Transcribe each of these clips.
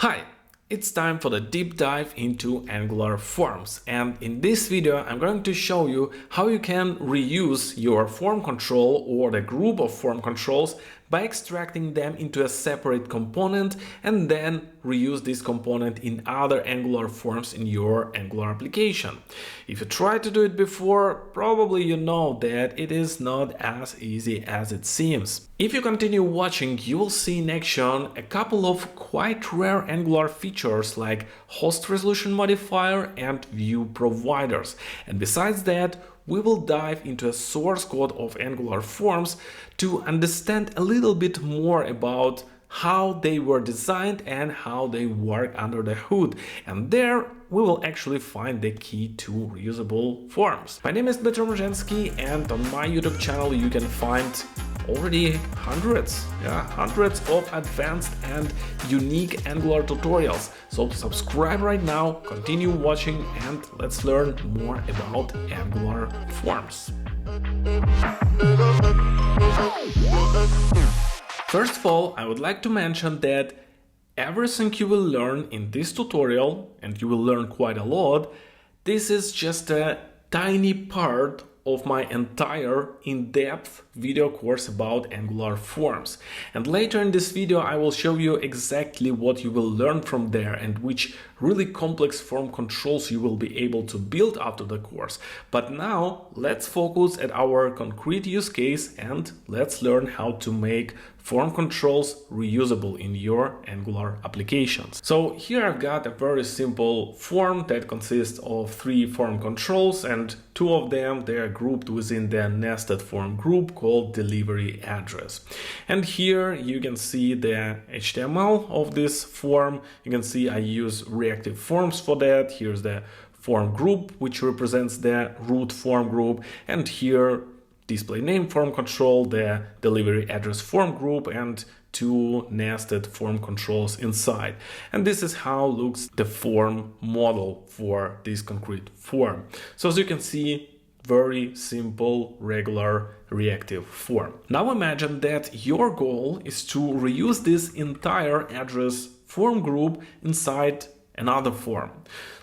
Hi, it's time for the deep dive into Angular forms, and in this video I'm going to show you how you can reuse your form control or the group of form controls by extracting them into a separate component and then reuse this component in other Angular forms in your Angular application. If you tried to do it before, probably you know that it is not as easy as it seems. If you continue watching, you will see in action a couple of quite rare Angular features like host resolution modifier and view providers. And besides that, we will dive into a source code of Angular forms to understand a little bit more about how they were designed and how they work under the hood. And there we will actually find the key to reusable forms. My name is Dmitry Mrzhensky, and on my YouTube channel you can find already hundreds of advanced and unique Angular tutorials. So subscribe right now, continue watching, and let's learn more about Angular forms. First of all, I would like to mention that everything you will learn in this tutorial, and you will learn quite a lot, this is just a tiny part of my entire in-depth video course about Angular forms. And later in this video I will show you exactly what you will learn from there and which really complex form controls you will be able to build after the course. But now let's focus at our concrete use case and let's learn how to make form controls reusable in your Angular applications. So here I've got a very simple form that consists of 3 form controls, and 2 of them they are grouped within the nested form group called delivery address. And here you can see the HTML of this form. You can see I use reactive forms for that. Here's the form group, which represents the root form group, and here display name form control, the delivery address form group, and 2 nested form controls inside. And this is how looks the form model for this concrete form. So as you can see, very simple, regular reactive form. Now imagine that your goal is to reuse this entire address form group inside another form.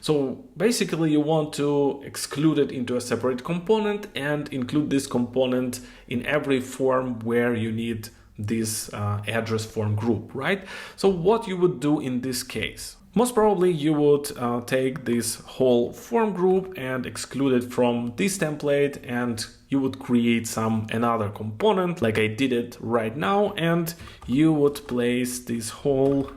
So basically you want to exclude it into a separate component and include this component in every form where you need this address form group, right? So what you would do in this case? Most probably you would take this whole form group and exclude it from this template, and you would create another component like I did it right now, and you would place this whole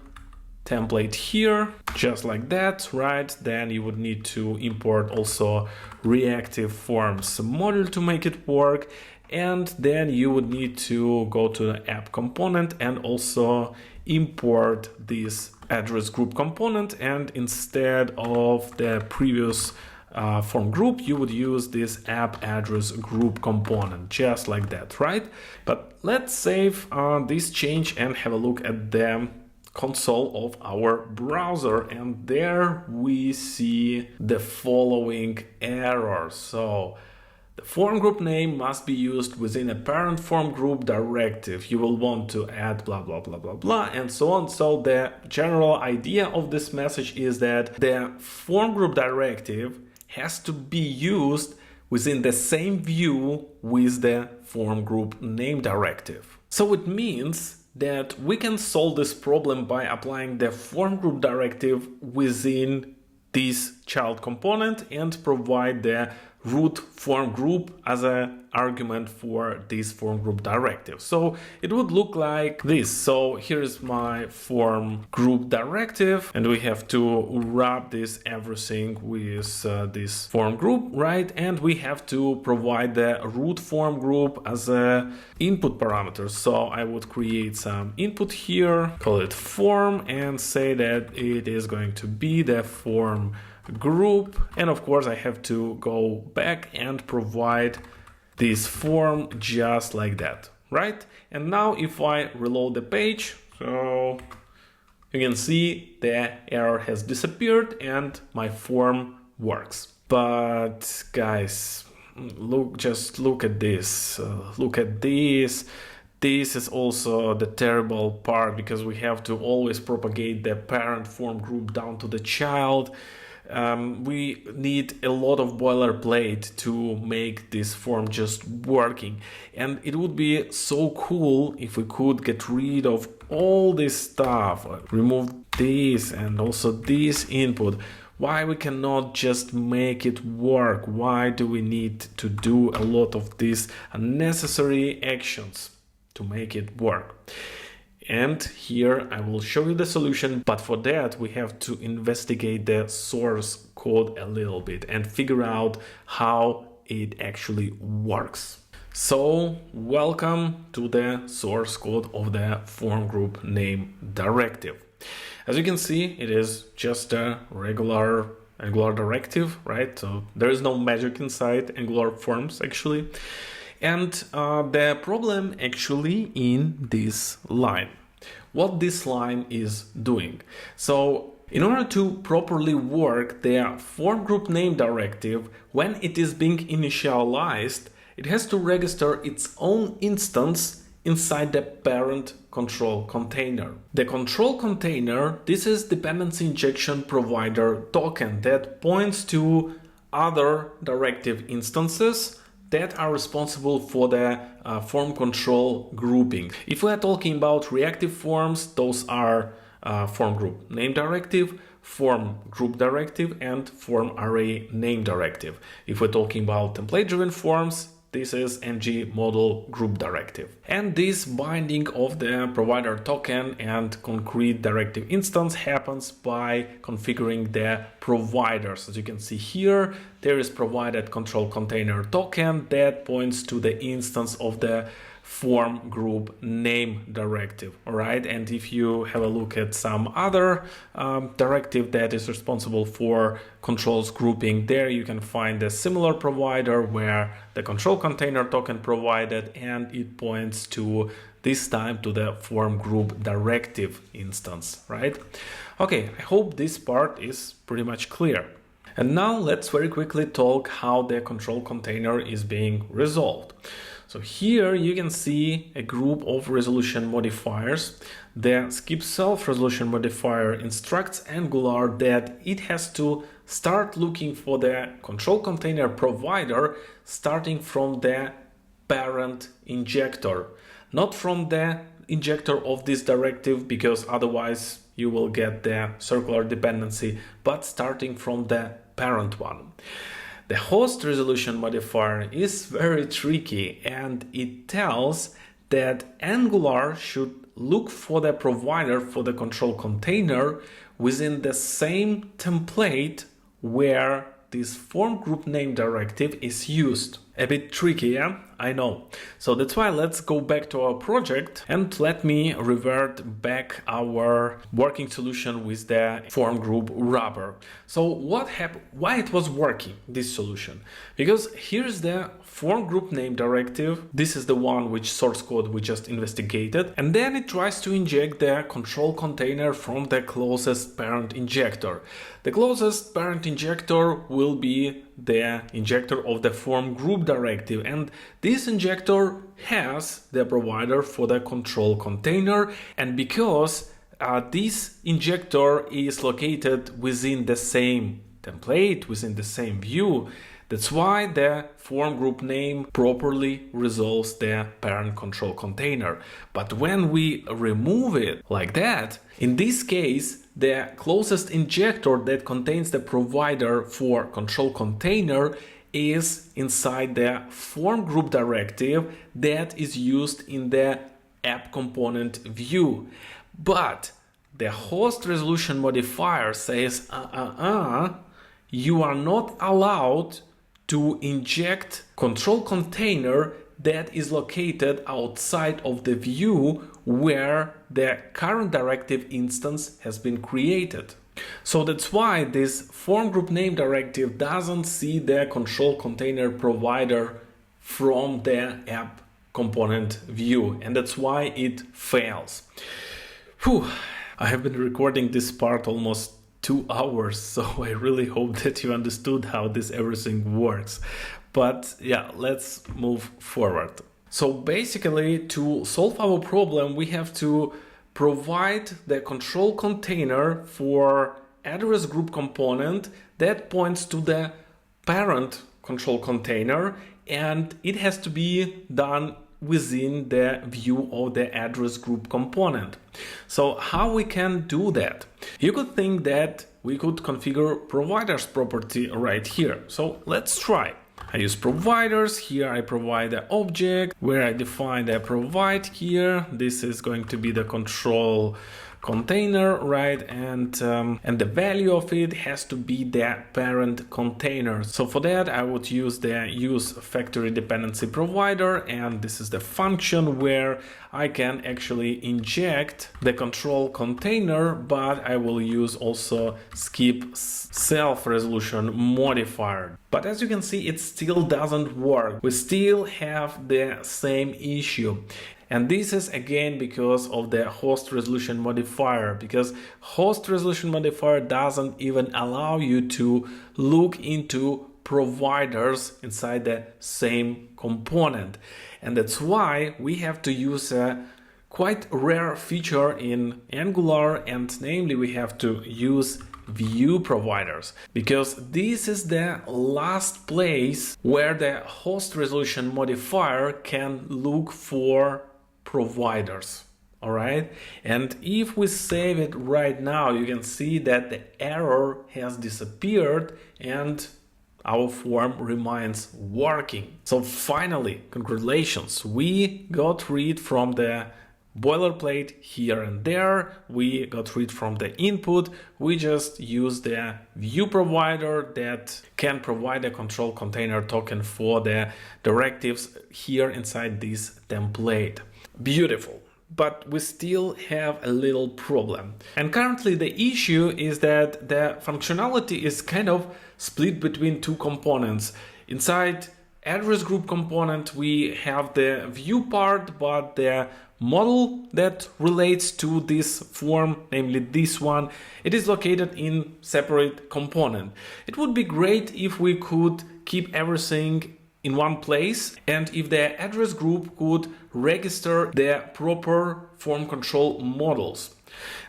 template here just like that, right? Then you would need to import also reactive forms module to make it work, and then you would need to go to the app component and also import this address group component, and instead of the previous form group you would use this app address group component just like that, right? But let's save this change and have a look at the console of our browser, and there we see the following error. So the form group name must be used within a parent form group directive. You will want to add blah blah blah blah blah and so on. So the general idea of this message is that the form group directive has to be used within the same view with the form group name directive. So it means that we can solve this problem by applying the form group directive within this child component and provide the root form group as an argument for this form group directive. So it would look like this. So here's my form group directive, and we have to wrap this everything with this form group, right? And we have to provide the root form group as a input parameter. So I would create some input here, call it form, and say that it is going to be the form group. And of course I have to go back and provide this form just like that, right? And now if I reload the page, so you can see the error has disappeared and my form works. But guys, just look at this. Look at this. This is also the terrible part, because we have to always propagate the parent form group down to the child. We need a lot of boilerplate to make this form just working. And it would be so cool if we could get rid of all this stuff, remove this and also this input. Why we cannot just make it work? Why do we need to do a lot of these unnecessary actions to make it work? And here I will show you the solution, but for that we have to investigate the source code a little bit and figure out how it actually works. So welcome to the source code of the form group name directive. As you can see, it is just a regular Angular directive, right? So there is no magic inside Angular forms actually. And the problem actually in this line, what this line is doing. So in order to properly work the form group name directive, when it is being initialized, it has to register its own instance inside the parent control container. The control container, this is dependency injection provider token that points to other directive instances that are responsible for the form control grouping. If we are talking about reactive forms, those are form group name directive, form group directive, and form array name directive. If we're talking about template driven forms, this is ng model group directive. And this binding of the provider token and concrete directive instance happens by configuring the providers. As you can see here, there is provided control container token that points to the instance of the form group name directive. All right, and if you have a look at some other directive that is responsible for controls grouping, there you can find a similar provider where the control container token provided, and it points to this time to the form group directive instance, right? Okay, I hope this part is pretty much clear. And now let's very quickly talk how the control container is being resolved. So here you can see a group of resolution modifiers. The skip self resolution modifier instructs Angular that it has to start looking for the control container provider starting from the parent injector, not from the injector of this directive, because otherwise you will get the circular dependency, but starting from the parent one. The host resolution modifier is very tricky, and it tells that Angular should look for the provider for the control container within the same template where this form group name directive is used. A bit tricky, yeah? I know. So that's why let's go back to our project and let me revert back our working solution with the form group wrapper. So what happened? Why it was working, this solution? Because here's the form group name directive. This is the one which source code we just investigated. And then it tries to inject the control container from the closest parent injector. The closest parent injector will be the injector of the form group directive, and this injector has the provider for the control container. And because this injector is located within the same template, within the same view, that's why the form group name properly resolves the parent control container. But when we remove it like that, in this case, the closest injector that contains the provider for control container is inside the form group directive that is used in the app component view. But the host resolution modifier says, you are not allowed to inject control container that is located outside of the view where the current directive instance has been created. So that's why this form group name directive doesn't see the control container provider from the app component view, and that's why it fails. I have been recording this part almost 2 hours, so I really hope that you understood how this everything works. But yeah, let's move forward. So basically, to solve our problem, we have to provide the control container for address group component that points to the parent control container, and it has to be done within the view of the address group component. So how we can do that? You could think that we could configure providers property right here. So let's try. I use providers. Here I provide the object where I define the provide here. This is going to be the control container, right? And the value of it has to be the parent container. So for that, I would use the use factory dependency provider, and this is the function where I can actually inject the control container, but I will use also skip self resolution modifier. But as you can see, it still doesn't work. We still have the same issue. And this is again because of the host resolution modifier, because host resolution modifier doesn't even allow you to look into providers inside the same component. And that's why we have to use a quite rare feature in Angular, and namely we have to use view providers, because this is the last place where the host resolution modifier can look for providers. All right, and if we save it right now, you can see that the error has disappeared and our form remains working. So finally, congratulations, we got rid from the boilerplate here and there, we got rid from the input, we just use the view provider that can provide a control container token for the directives here inside this template. Beautiful. But we still have a little problem. And currently the issue is that the functionality is kind of split between two components. Inside address group component, we have the view part, but the model that relates to this form, namely this one, it is located in separate component. It would be great if we could keep everything in one place, and if the address group could register the proper form control models,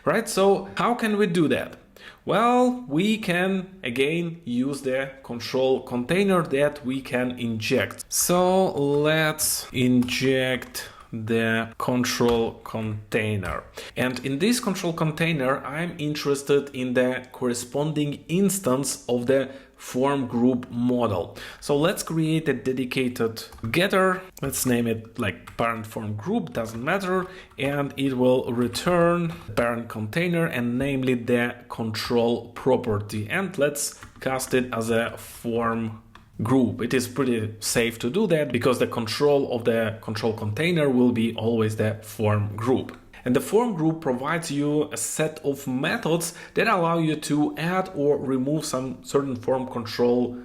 right? So how can we do that? Well, we can again use the control container that we can inject. So let's inject the control container, and in this control container I'm interested in the corresponding instance of the form group model. So let's create a dedicated getter. Let's name it like parent form group, doesn't matter, and it will return parent container and namely the control property, and let's cast it as a form group. It is pretty safe to do that because the control of the control container will be always the form group. And the form group provides you a set of methods that allow you to add or remove some certain form control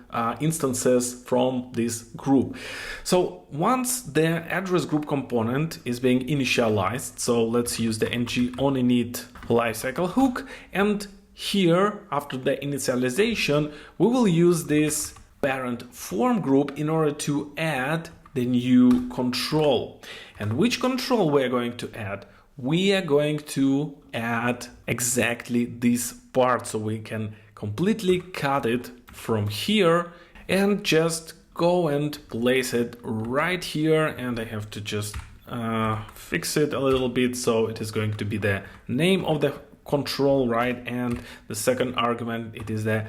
instances from this group. So once the address group component is being initialized, so let's use the ng-oninit lifecycle hook, and here after the initialization we will use this parent form group in order to add the new control. And which control we are going to add? We are going to add exactly this part, so we can completely cut it from here and just go and place it right here. And I have to just fix it a little bit, so it is going to be the name of the control, right? And the second argument, it is the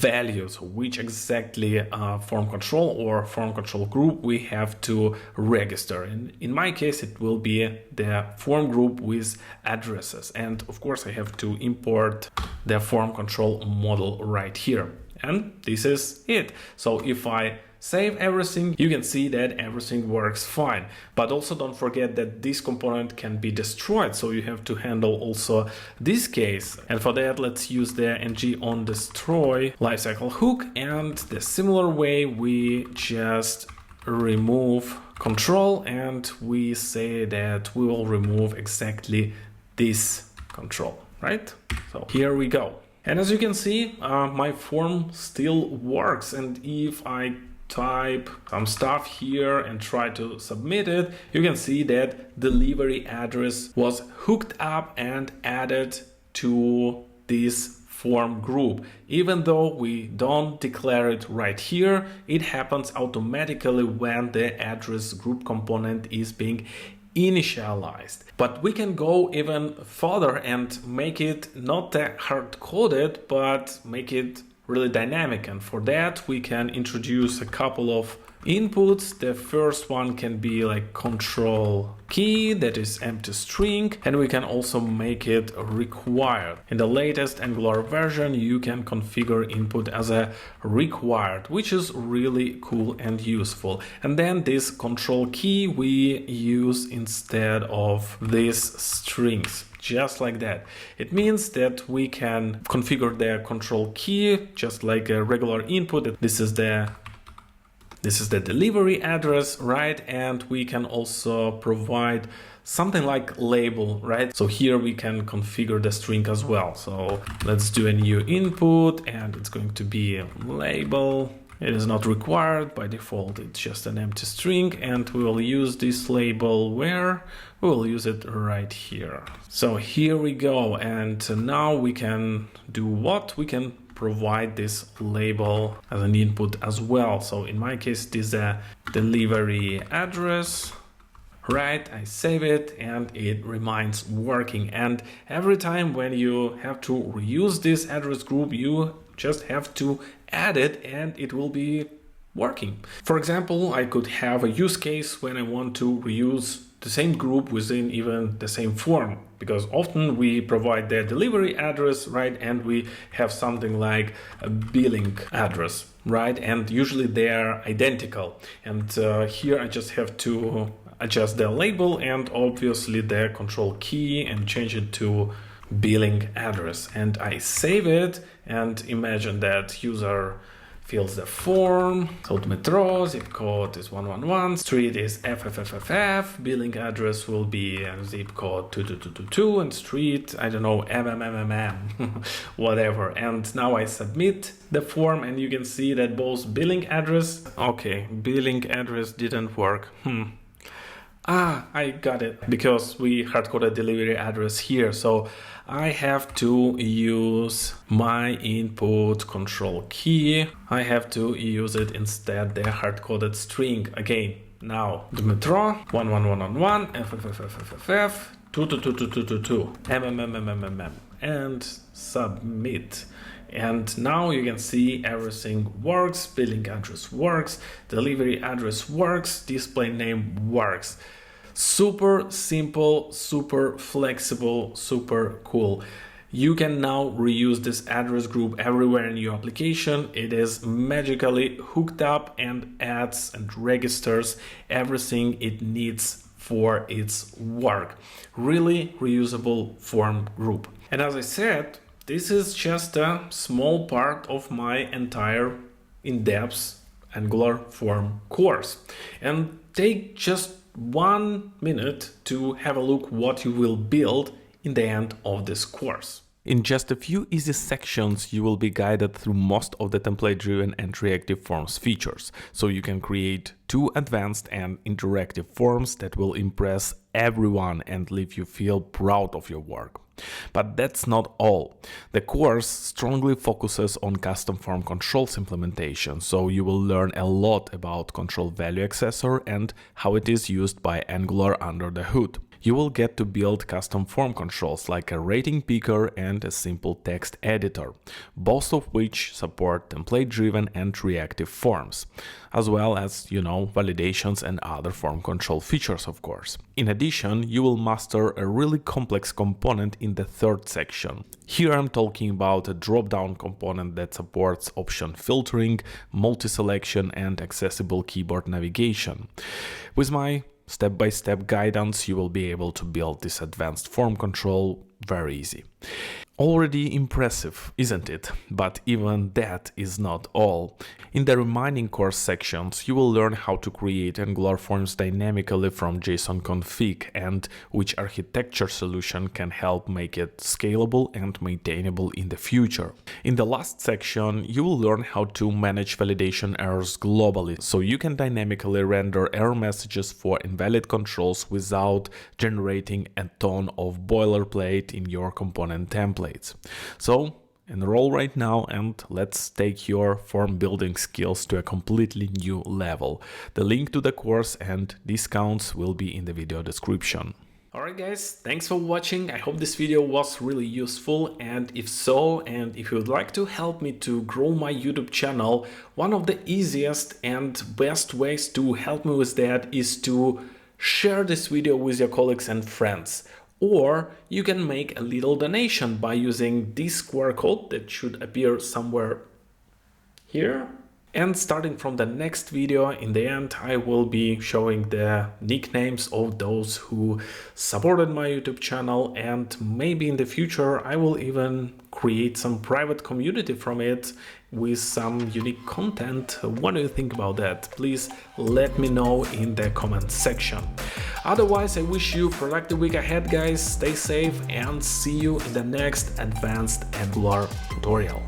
values, which exactly form control or form control group we have to register. And in my case, it will be the form group with addresses. And of course, I have to import the form control model right here. And this is it. So if I save everything, you can see that everything works fine. But also don't forget that this component can be destroyed, so you have to handle also this case. And for that, let's use the ng-on-destroy lifecycle hook, and the similar way we just remove control and we say that we will remove exactly this control, right? So here we go. And as you can see, my form still works, and if I type some stuff here and try to submit it, you can see that delivery address was hooked up and added to this form group. Even though we don't declare it right here, it happens automatically when the address group component is being initialized. But we can go even further and make it not that hard-coded, but make it really dynamic. And for that, we can introduce a couple of inputs. The first one can be like control key, that is empty string, and we can also make it required. In the latest Angular version, you can configure input as a required, which is really cool and useful. And then this control key we use instead of these strings. Just like that. It means that we can configure the control key just like a regular input. This is the delivery address, right? And we can also provide something like label, right? So here we can configure the string as well. So let's do a new input and it's going to be a label. It is not required by default, it's just an empty string, and we will use this label where? We will use it right here. So here we go, and now we can do what? We can provide this label as an input as well. So in my case, this is a delivery address. Right, I save it and it remains working. And every time when you have to reuse this address group, you just have to add it and it will be working. For example, I could have a use case when I want to reuse the same group within even the same form, because often we provide the delivery address, right, and we have something like a billing address, right, and usually they are identical. And here I just have to adjust the label and obviously the control key and change it to billing address, and I save it. And imagine that user fills the form. So metro, zip code is 111, street is FFFFF, billing address will be zip code 22222, and street, I don't know, MMMMM, whatever. And now I submit the form and you can see that both billing address, okay, billing address didn't work. I got it, because we hard-coded delivery address here. So I have to use my input control key. I have to use it instead the hard-coded string again. Now the metro 11111 FFFFFF 22222 MMMMMM and submit. And now you can see everything works, billing address works, delivery address works, display name works. Super simple, super flexible, super cool. You can now reuse this address group everywhere in your application. It is magically hooked up and adds and registers everything it needs for its work. Really reusable form group. And as I said, this is just a small part of my entire in-depth Angular form course. And take just 1 minute to have a look what you will build in the end of this course. In just a few easy sections, you will be guided through most of the template-driven and reactive forms features, so you can create 2 advanced and interactive forms that will impress everyone and leave you feel proud of your work. But that's not all. The course strongly focuses on custom form controls implementation, so you will learn a lot about control value accessor and how it is used by Angular under the hood. You will get to build custom form controls like a rating picker and a simple text editor, both of which support template-driven and reactive forms, as well as, validations and other form control features, of course. In addition, you will master a really complex component in the third section. Here I'm talking about a drop-down component that supports option filtering, multi-selection, and accessible keyboard navigation. With my step-by-step guidance, you will be able to build this advanced form control very easy. Already impressive, isn't it? But even that is not all. In the remaining course sections, you will learn how to create Angular forms dynamically from JSON config and which architecture solution can help make it scalable and maintainable in the future. In the last section, you will learn how to manage validation errors globally, so you can dynamically render error messages for invalid controls without generating a ton of boilerplate in your component template. So enroll right now and let's take your form building skills to a completely new level. The link to the course and discounts will be in the video description. Alright guys, thanks for watching. I hope this video was really useful, and if so, and if you would like to help me to grow my YouTube channel, one of the easiest and best ways to help me with that is to share this video with your colleagues and friends. Or you can make a little donation by using this QR code that should appear somewhere here. And starting from the next video, in the end, I will be showing the nicknames of those who supported my YouTube channel, and maybe in the future I will even create some private community from it with some unique content. What do you think about that? Please let me know in the comment section. Otherwise, I wish you a productive week ahead, guys. Stay safe and see you in the next advanced Angular tutorial.